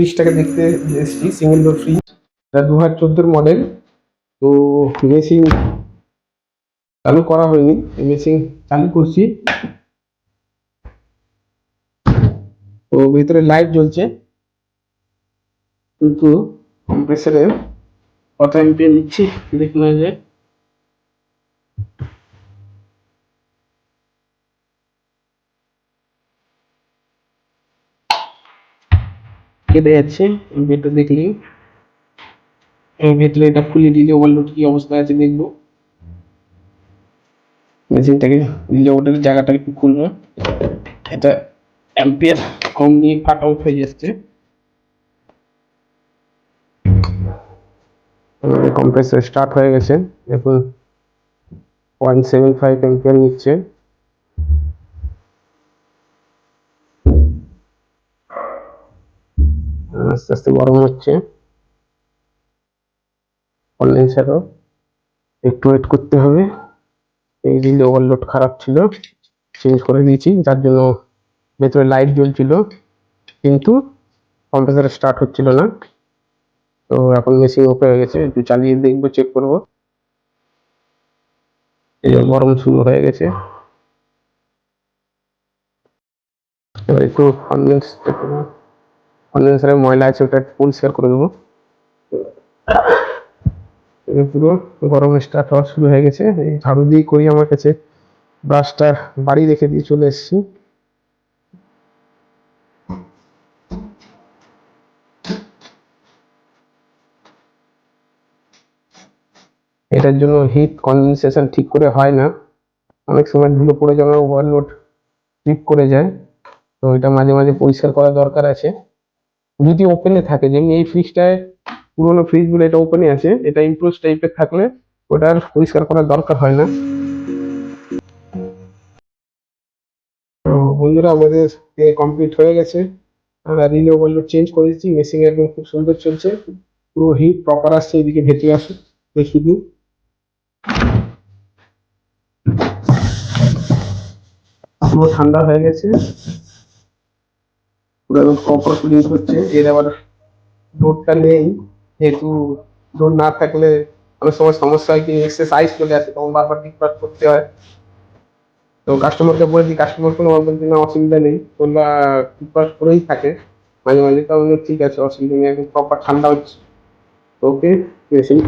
ফ্রিজটাকে দেখতে এসেছি, single door fridge. এটা 2014 মডেল। তো মেশিন চালু করা হয়নি, মেশিন চালু করছি। তো ভিতরে লাইট জ্বলছে, কিন্তু কম্প্রেসারের কত এম্পিয়ার নিচ্ছি দেখুন। যে কেটে যাচ্ছে এম্পিয়ারটা দেখলেই। এর ভিতরে এটা খুলে দিলে ওভারলোড কি অবস্থা আছে দেখবো। মেশিনটাকে দিলে ওটার জায়গাটা একটু খুলবো। এটা অ্যাম্পিয়ার কম নিয়ে কাট আউট হয়ে যাচ্ছে। কম্প্রেসর স্টার্ট হয়ে গেছে, দেখুন 0.75 অ্যাম্পিয়ার নিচ্ছে। আস্তে আস্তে গরম হচ্ছে। কন্ডেন্সারও একটু ওয়েট করতে হবে। এই রিলে ওভারলোড খারাপ ছিল, চেঞ্জ করে দিয়েছি, যার জন্য ভেতরে লাইট জ্বলছিল কিন্তু কম্প্রেসার স্টার্ট হচ্ছিল না। তো এখন মেশিন ওপেন হয়ে গেছে, একটু চালিয়ে দেখবো, চেক করবো। এই গরম শুরু হয়ে গেছে। এবার একটু কন্ডেন্সারে ময়লা আছে, ওটা পরিষ্কার করে দেবো। পুরো গরম স্টার্ট হওয়া শুরু হয়ে গেছে। এই ঝাড়ু দিয়ে করি, আমার কাছে ব্রাশটা বাড়ি রেখে দিয়ে চলে এসেছি। এটার জন্য হিট কনডেনসেশন ঠিক করে হয় না, অনেক সময় ধুলো পড়ে যাওয়ার ওভারলোড ট্রিপ করে যায়। তো এটা মাঝে মাঝে পরিষ্কার করা দরকার আছে, যদি ওপেনে থাকে। যেমন এই ফ্রিজটায়, পুরোনো ফ্রিজগুলো এটা ওপেনে আছে, এটা ইম্পোজ টাইপের থাকলে ওটার পরিষ্কার করার দরকার হয় না। তো বন্ধুরা, আমাদের কমপ্লিট হয়ে গেছে। আমরা রিলে ওভারলোড চেঞ্জ করেছি, মেশিন একদম খুব সুন্দর চলছে, পুরো হিট প্রপার আসছে। এদিকে ভেতরে আসে শুধু পুরো ঠান্ডা হয়ে গেছে, পুরো একদম প্রপার ক্লিন হচ্ছে। এর আবার ডোরটা নেই, যেহেতু ডোর না থাকলে অনেক সময় সমস্যা হয় কি, এক্সেস আইস চলে আসে, তখন বারবার রিপ্লেস করতে হয়। তো কাস্টমারকে বলে দিই, কাস্টমার কোনো অসুবিধা নেই, তোমরা রিপ্লেস করেই থাকে মাঝে মাঝে। তো ঠিক আছে, অসুবিধা নেই, একদম প্রপার ঠান্ডা হচ্ছে। ওকে, মেশিন